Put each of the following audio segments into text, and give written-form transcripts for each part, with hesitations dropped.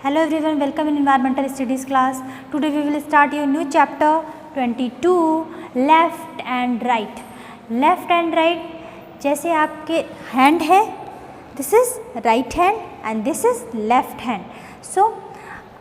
Hello everyone, welcome in Environmental Studies class. Today we will start your new chapter 22 left and right. Left and right जैसे आपके hand है, this is right hand and this is left hand. So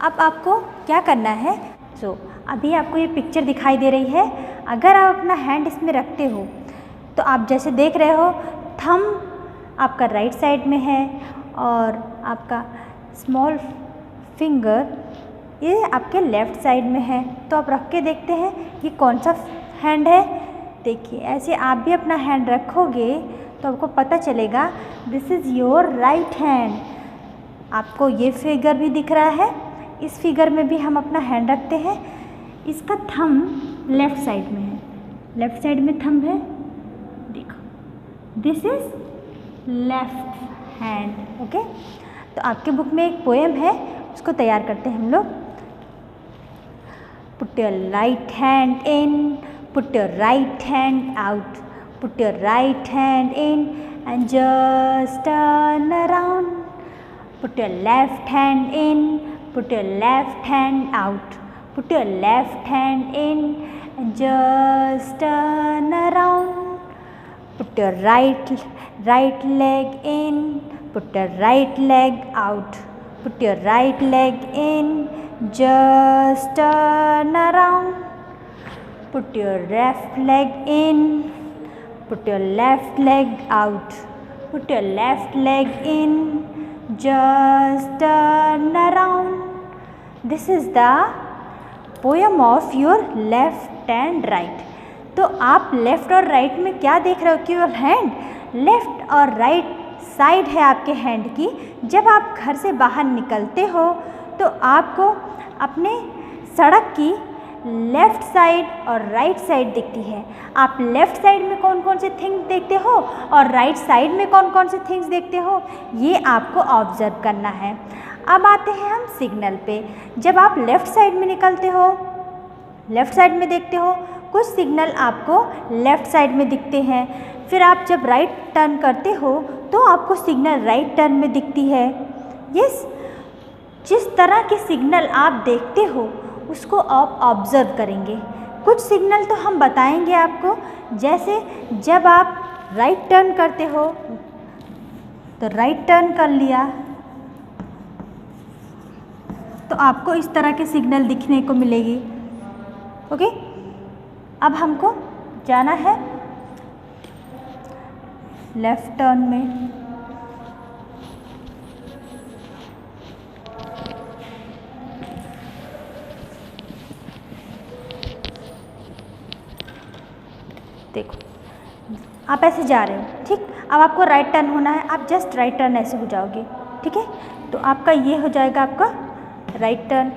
अब आपको क्या करना है? So अभी आपको ये पिक्चर दिखाई दे रही है. अगर आप अपना हैंड इसमें रखते हो तो आप जैसे देख रहे हो थंब आपका राइट साइड में है और आपका स्मॉल फिंगर ये आपके लेफ़्ट साइड में है. तो आप रख के देखते हैं ये कौन सा हैंड है. देखिए ऐसे आप भी अपना हैंड रखोगे तो आपको पता चलेगा this is your right hand. आपको ये फिगर भी दिख रहा है. इस फिगर में भी हम अपना हैंड रखते हैं. इसका थंब लेफ़्ट साइड में है. लेफ़्ट साइड में थंब है. देखो this is left hand. Okay. तो आपके बुक में एक पोएम है, उसको तैयार करते हैं हम लोग. Put your right hand in, put your right hand out, put your right hand in and just turn around. Put your left hand in, put your left hand out, put your left hand in and just turn around. Put your right leg in, put your right leg out, put your right leg in, just turn around. Put your left leg in, put your left leg out, put your left leg in, just turn around. This is the poem of your left and right. तो आप left और right में क्या देख रहे हो कि your hand left और राइट साइड है आपके हैंड की. जब आप घर से बाहर निकलते हो तो आपको अपने सड़क की लेफ़्ट साइड और राइट साइड दिखती है. आप लेफ़्ट साइड में कौन कौन से थिंग्स देखते हो और राइट साइड में कौन कौन से थिंग्स देखते हो, ये आपको ऑब्ज़र्व करना है. अब आते हैं हम सिग्नल पे. जब आप लेफ़्ट साइड में निकलते हो, लेफ़्ट साइड में देखते हो, कुछ सिग्नल आपको लेफ़्ट साइड में दिखते हैं. फिर आप जब राइट टर्न करते हो तो आपको सिग्नल राइट टर्न में दिखती है. यस, जिस तरह के सिग्नल आप देखते हो उसको आप ऑब्ज़र्व करेंगे. कुछ सिग्नल तो हम बताएंगे आपको, जैसे जब आप राइट टर्न करते हो तो राइट टर्न कर लिया तो आपको इस तरह के सिग्नल दिखने को मिलेगी. ओके. अब हमको जाना है लेफ़्ट टर्न में. देखो आप ऐसे जा रहे हो, ठीक. अब आपको राइट टर्न होना है. आप जस्ट राइट टर्न ऐसे हो जाओगे, ठीक है. तो आपका ये हो जाएगा आपका राइट टर्न,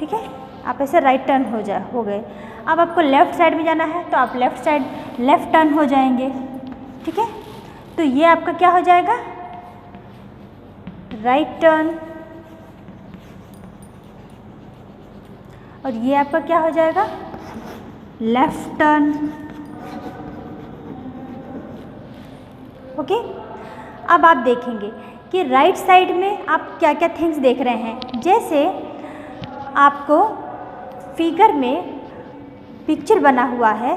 ठीक है. आप ऐसे राइट टर्न हो गए. अब आपको लेफ़्ट साइड में जाना है तो आप लेफ़्ट साइड लेफ़्ट टर्न हो जाएंगे, ठीक है. तो ये आपका क्या हो जाएगा, राइट टर्न. और ये आपका क्या हो जाएगा, लेफ़्ट टर्न. ओके. अब आप देखेंगे कि राइट साइड में आप क्या क्या थिंग्स देख रहे हैं. जैसे आपको फिगर में पिक्चर बना हुआ है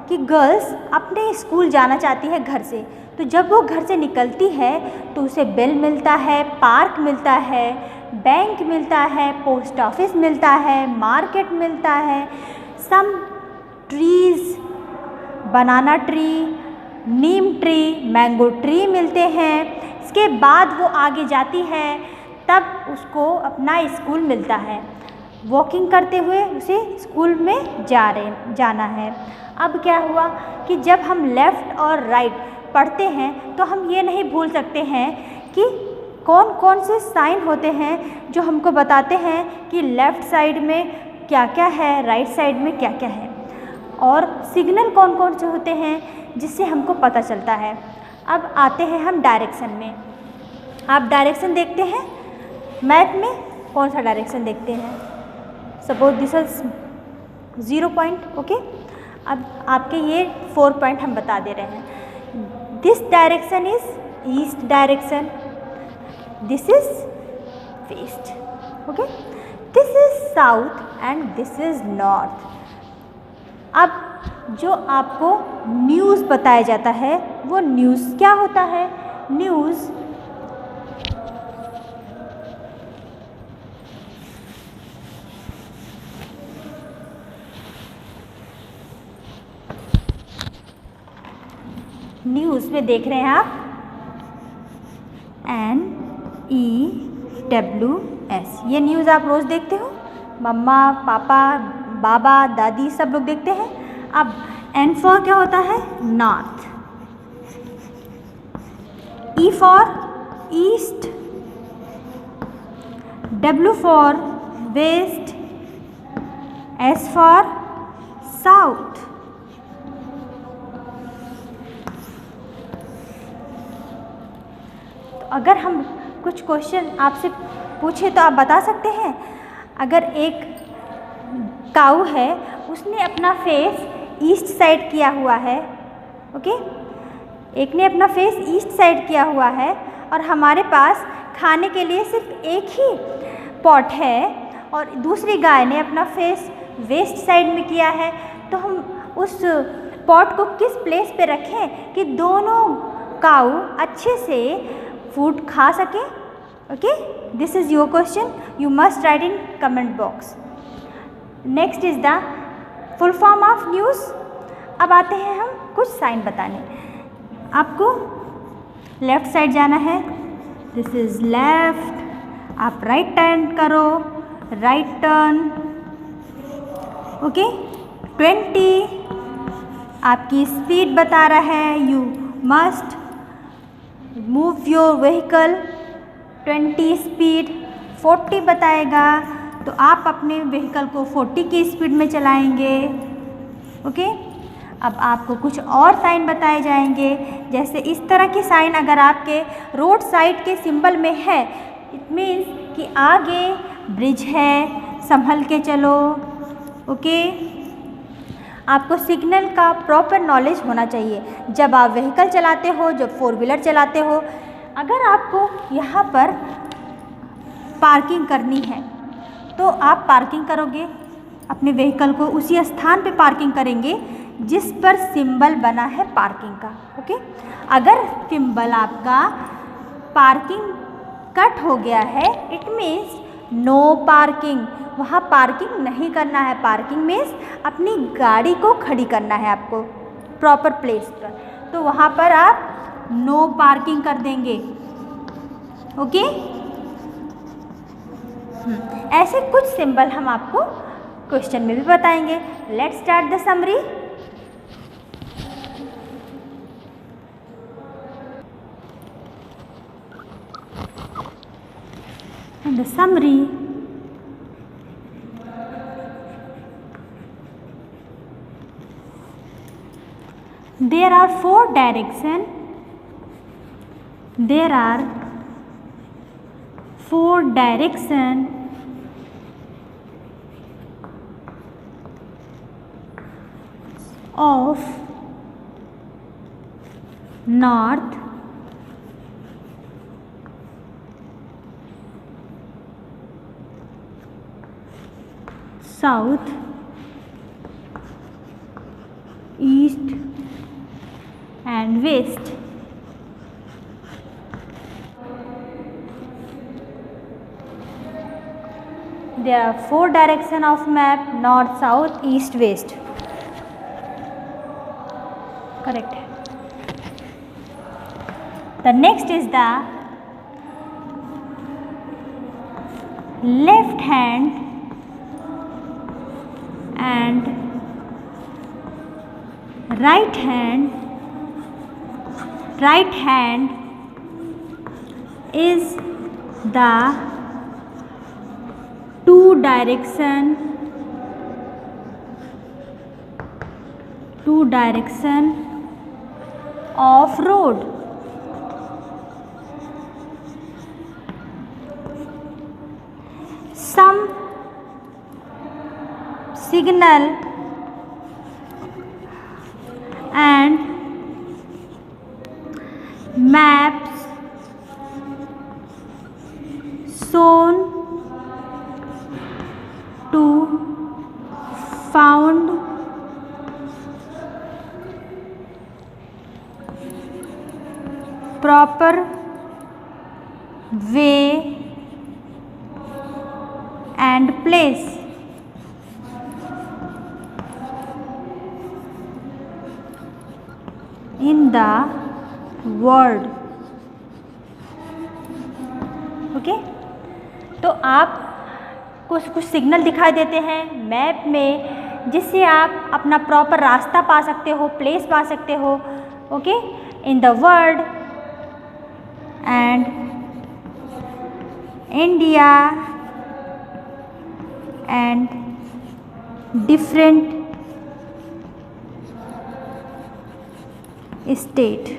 कि गर्ल्स अपने स्कूल जाना चाहती है घर से. तो जब वो घर से निकलती है तो उसे बेल मिलता है, पार्क मिलता है, बैंक मिलता है, पोस्ट ऑफिस मिलता है, मार्केट मिलता है, सम ट्रीज़, बनाना ट्री, नीम ट्री, मैंगो ट्री मिलते हैं. इसके बाद वो आगे जाती है तब उसको अपना स्कूल मिलता है. वॉकिंग करते हुए उसे स्कूल में जाना है. अब क्या हुआ कि जब हम लेफ़्ट और राइट पढ़ते हैं तो हम ये नहीं भूल सकते हैं कि कौन कौन से साइन होते हैं जो हमको बताते हैं कि लेफ़्ट साइड में क्या क्या है, राइट साइड में क्या क्या है, और सिग्नल कौन कौन से होते हैं जिससे हमको पता चलता है. अब आते हैं हम डायरेक्शन में. आप डायरेक्शन देखते हैं मैप में, कौन सा डायरेक्शन देखते हैं. Suppose this is 0 point. Okay. अब आपके ये 4 पॉइंट हम बता दे रहे हैं. This direction is east direction, this is west. Okay, this is south and this is north. अब जो आपको न्यूज़ बताया जाता है वो न्यूज़ क्या होता है? न्यूज़ में देख रहे हैं आप NEWS, ये न्यूज़ आप रोज़ देखते हो, मम्मा पापा बाबा दादी सब लोग देखते हैं। अब N फॉर क्या होता है? North, E for east, W for west, S for south. अगर हम कुछ क्वेश्चन आपसे पूछे तो आप बता सकते हैं। अगर एक काऊ है, उसने अपना फेस ईस्ट साइड किया हुआ है, ओके, एक ने अपना फेस ईस्ट साइड किया हुआ है और हमारे पास खाने के लिए सिर्फ एक ही पॉट है और दूसरी गाय ने अपना फेस वेस्ट साइड में किया है, तो हम उस पॉट को किस प्लेस पे रखें कि दोनों काऊ अच्छे से फूड खा सके? Okay, this is your question, you must write in comment box. Next is the full form of news. अब आते हैं हम कुछ साइन बताने। आपको लेफ़्ट साइड जाना है, दिस इज़ लेफ़्ट, आप राइट टर्न करो, राइट टर्न, ओके। 20 आपकी स्पीड बता रहा है, you must move your vehicle 20 speed. 40 बताएगा तो आप अपने व्हीकल को 40 की स्पीड में चलाएंगे, ओके। अब आपको कुछ और साइन बताए जाएंगे, जैसे इस तरह की साइन अगर आपके रोड साइड के सिंबल में है, इट मीन्स कि आगे ब्रिज है, संभल के चलो, ओके। आपको सिग्नल का प्रॉपर नॉलेज होना चाहिए जब आप व्हीकल चलाते हो, जब 4 व्हीलर चलाते हो। अगर आपको यहाँ पर पार्किंग करनी है तो आप पार्किंग करोगे, अपने व्हीकल को उसी स्थान पे पार्किंग करेंगे जिस पर सिंबल बना है पार्किंग का, ओके। अगर सिंबल आपका पार्किंग कट हो गया है, इट मीन्स नो पार्किंग, वहाँ पार्किंग नहीं करना है। पार्किंग मीन्स अपनी गाड़ी को खड़ी करना है आपको प्रॉपर प्लेस पर, तो वहाँ पर आप नो पार्किंग कर देंगे, ओके। ऐसे कुछ सिंबल हम आपको क्वेश्चन में भी बताएंगे। Let's start the summary. And the summary, there are 4 directions. There are 4 directions of north, south, east and west. There are 4 directions of map: north, south, east, west. Correct. The next is the left hand and right hand. Right hand is the two direction of road. Some signal and maps shown to found proper way and place in the world. Okay, तो आप कुछ signal दिखाई देते हैं map में, जिससे आप अपना प्रॉपर रास्ता पा सकते हो, प्लेस पा सकते हो. Okay, in the world and India and different state.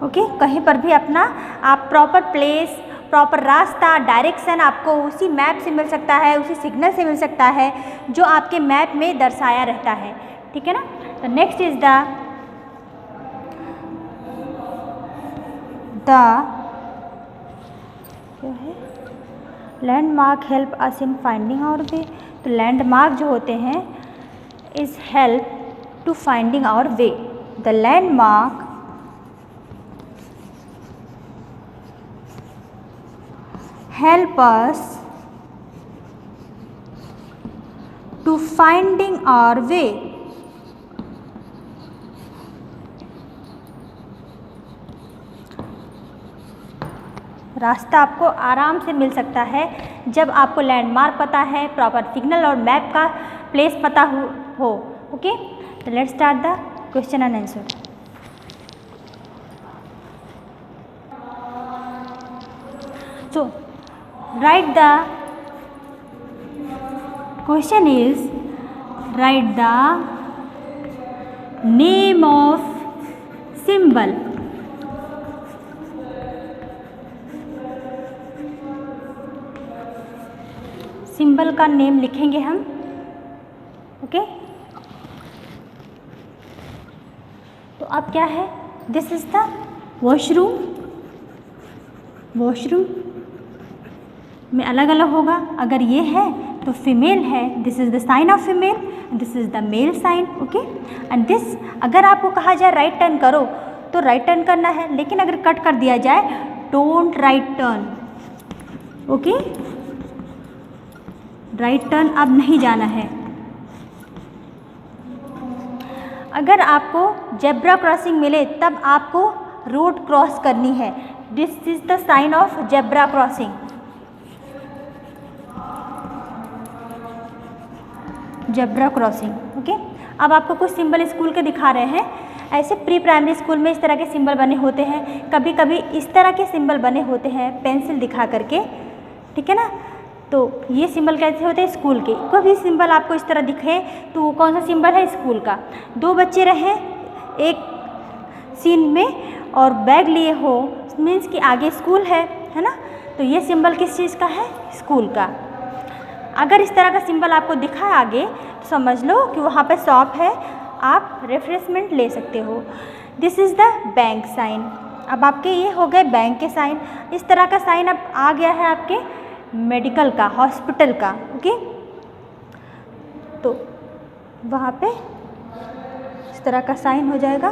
Okay, कहीं पर भी अपना आप प्रॉपर प्लेस, प्रॉपर रास्ता, डायरेक्शन आपको उसी मैप से मिल सकता है, उसी सिग्नल से मिल सकता है जो आपके मैप में दर्शाया रहता है. ठीक है ना. तो नेक्स्ट इज द क्या है, landmark help us in finding our way. तो लैंडमार्क जो होते हैं is help to finding our way. The landmark help us to finding our way. रास्ता आपको आराम से मिल सकता है जब आपको लैंडमार्क पता है, प्रॉपर सिग्नल और मैप का प्लेस पता हो. ओके, तो let's start the question and answer. So write the question is, write the name of symbol. Symbol का नेम लिखेंगे हम. ओके, तो अब क्या है, this is the washroom. Washroom में अलग अलग होगा. अगर ये है तो फीमेल है, this is the sign of female, this is the male sign. Okay, and this, अगर आपको कहा जाए राइट टर्न करो तो राइट टर्न करना है, लेकिन अगर कट कर दिया जाए don't write turn. Okay, right turn अब नहीं जाना है. अगर आपको जेब्रा क्रॉसिंग मिले तब आपको रोड क्रॉस करनी है. This is the sign of zebra crossing. Zebra crossing. Okay, अब आपको कुछ सिंबल स्कूल के दिखा रहे हैं. ऐसे प्री प्राइमरी स्कूल में इस तरह के सिंबल बने होते हैं, कभी कभी इस तरह के सिंबल बने होते हैं पेंसिल दिखा करके. ठीक है ना. तो ये सिंबल कैसे होते हैं, स्कूल के. कोई भी सिंबल आपको इस तरह दिखे तो वो कौन सा सिंबल है, स्कूल का. दो बच्चे रहें एक सीन में और बैग लिए हो, मीन्स कि आगे स्कूल है ना. तो ये सिंबल किस चीज़ का है, स्कूल का. अगर इस तरह का सिंबल आपको दिखा आगे तो समझ लो कि वहाँ पे शॉप है, आप रिफ्रेशमेंट ले सकते हो. This is the bank sign. अब आपके ये हो गए बैंक के साइन. इस तरह का साइन अब आ गया है आपके मेडिकल का, हॉस्पिटल का. ओके, तो वहाँ पे इस तरह का साइन हो जाएगा.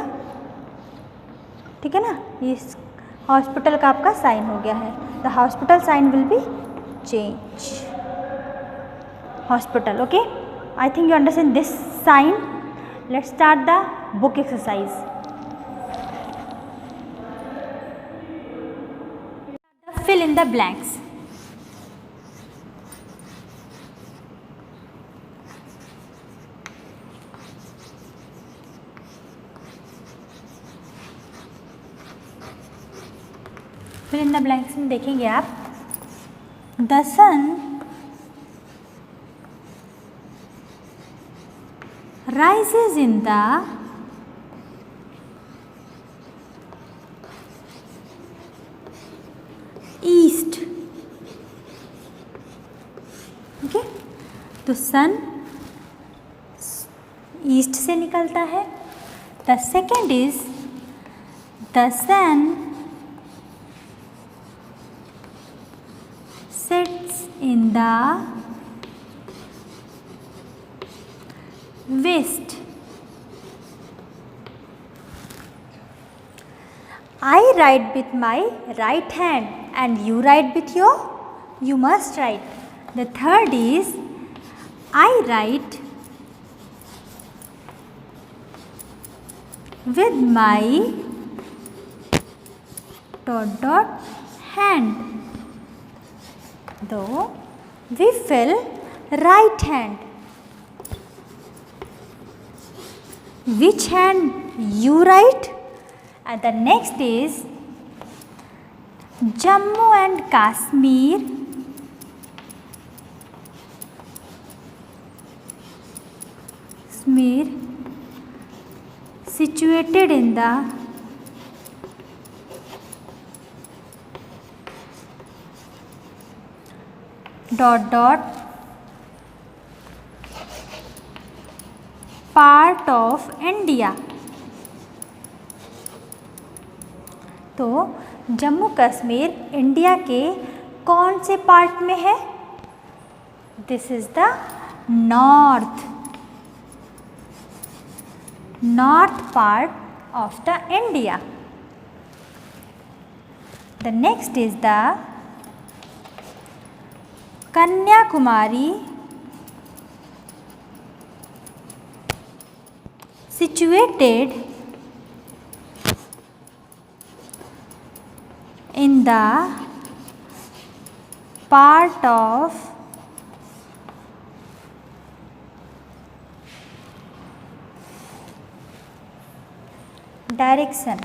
ठीक है ना. इस हॉस्पिटल का आपका साइन हो गया है. The hospital sign will be change. Hospital. Okay, I think you understand this sign. Let's start the book exercise. Fill in the blanks. Fill in the blanks में देखेंगे आप, the sun rises in the east. Okay, तो sun east से निकलता है. The second is the sun sits in the west. I write with my right hand and you write with your, you must write. The third is I write with my dot hand. Though we fill right hand. Which hand you write? And the next is Jammu and Kashmir situated in the part of India. तो Jammu Kashmir India के कौन से part में है? This is the north part of the India. The next is the Kanyakumari situated in the part of direction.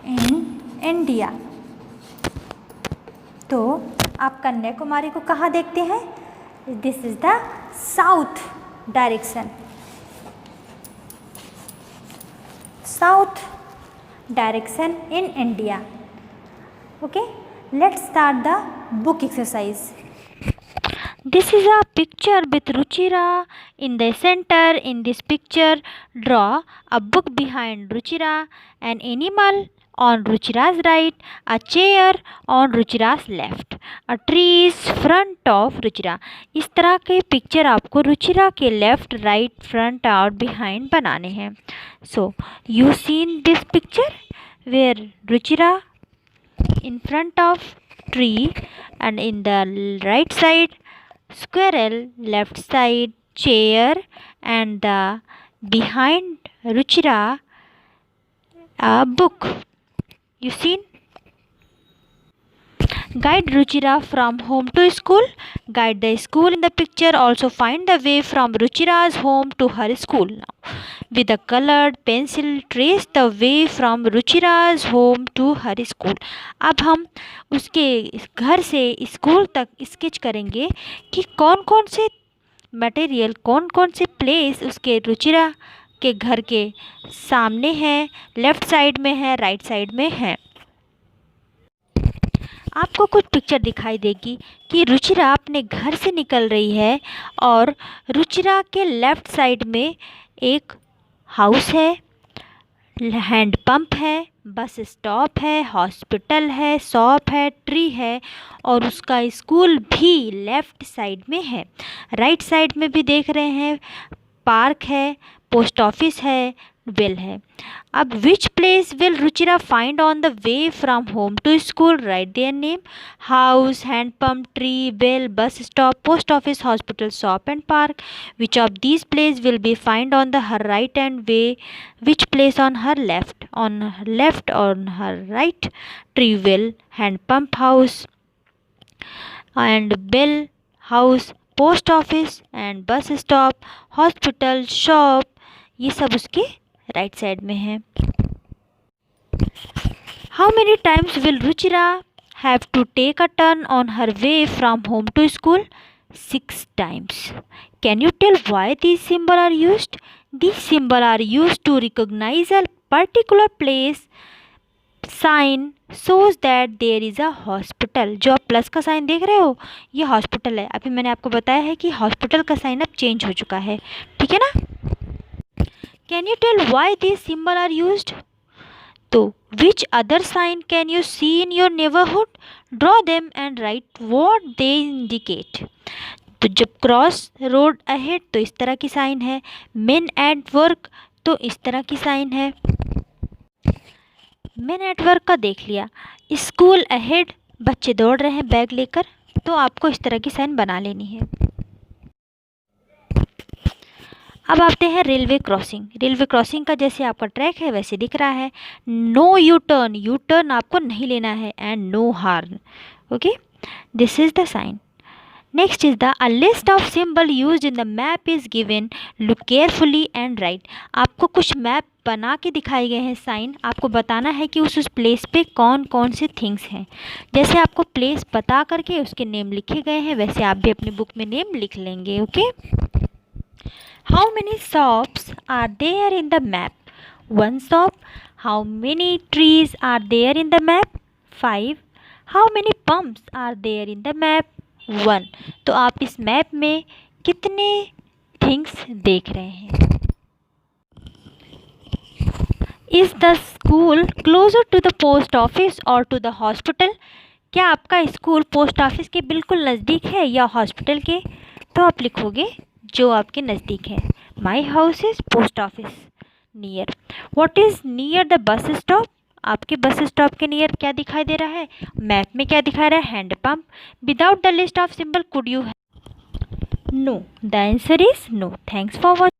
In India. तो आप कन्याकुमारी को कहाँ देखते हैं? This is the south direction. South direction in India. Okay, let's start the book exercise. This is a picture with Ruchira in the center. In this picture, draw a book behind Ruchira, an animal on Ruchira's right, a chair on Ruchira's left, a tree is front of Ruchira. इस तरह के picture आपको रुचिरा के left, right, front और behind बनाने हैं. So you seen this picture where Ruchira in front of tree and in the right side squirrel, left side chair, and the behind Ruchira a book. You seen? Guide Ruchira from home to school. Guide the school in the picture. Also find the way from Ruchira's home to her school. Now, with a colored pencil, trace the way from Ruchira's home to her school. अब हम उसके घर से school तक sketch करेंगे कि कौन कौन से मटेरियल, कौन कौन से प्लेस उसके रुचिरा के घर के सामने है, लेफ्ट साइड में है, राइट साइड में है. आपको कुछ पिक्चर दिखाई देगी कि रुचिरा अपने घर से निकल रही है और रुचिरा के लेफ्ट साइड में एक हाउस है, हैंड पंप है, बस स्टॉप है, हॉस्पिटल है, शॉप है, ट्री है और उसका स्कूल भी लेफ्ट साइड में है. राइट साइड में भी देख रहे हैं पार्क है, पोस्ट ऑफिस है, वेल है. अब which place will Ruchira find on the way from home to school? Write their name. House, hand pump, tree, well, bus stop, post office, hospital, shop and park. Which of these place will be find on the her right and way? Which place on her left? On left, on her right? Tree, well, hand pump, house and bell, house, post office and bus stop, hospital, shop, ये सब उसके right side में है. How many times will Ruchira have to take a turn on her way from home to school? 6 times. Can you tell why these symbols are used? These symbols are used to recognize a particular place. Sign shows that there is a hospital. जो आप plus का sign देख रहे हो ये hospital है. अभी मैंने आपको बताया है कि हॉस्पिटल का साइन अब चेंज हो चुका है, ठीक है ना. Can you tell why these symbols are used? तो which other sign can you see in your neighborhood? Draw them and write what they indicate. तो जब क्रॉस रोड अहेड तो इस तरह की साइन है, मेन एट वर्क तो इस तरह की साइन है। मेन एट वर्क का देख लिया। स्कूल अहेड बच्चे दौड़ रहे हैं बैग लेकर, तो आपको इस तरह की साइन बना लेनी है। अब आते हैं रेलवे क्रॉसिंग। रेलवे क्रॉसिंग का जैसे आपका ट्रैक है वैसे दिख रहा है। No U turn, U turn आपको नहीं लेना है, and no horn. Okay, this is the sign. Next is the a list of symbol used in the map is given, look carefully and write. आपको कुछ मैप बना के दिखाए गए हैं साइन, आपको बताना है कि उस प्लेस पे कौन कौन से थिंग्स हैं। जैसे आपको प्लेस बता करके उसके नेम लिखे गए हैं, वैसे आप भी अपनी बुक में नेम लिख लेंगे। Okay, how many shops are there in the map? One shop. How many trees are there in the map? 5. How many pumps are there in the map? 1. तो आप इस मैप में कितने थिंग्स देख रहे हैं? Is the school closer to the post office or to the hospital? क्या आपका स्कूल पोस्ट ऑफिस के बिल्कुल नज़दीक है या हॉस्पिटल के? तो आप लिखोगे जो आपके नज़दीक है। My house is post office near. What is near the bus stop? आपके बस स्टॉप के नियर क्या दिखाई दे रहा है? मैप में क्या दिखा रहा है? Hand pump. Without the list of symbol could you? No, the answer is no. Thanks for watching.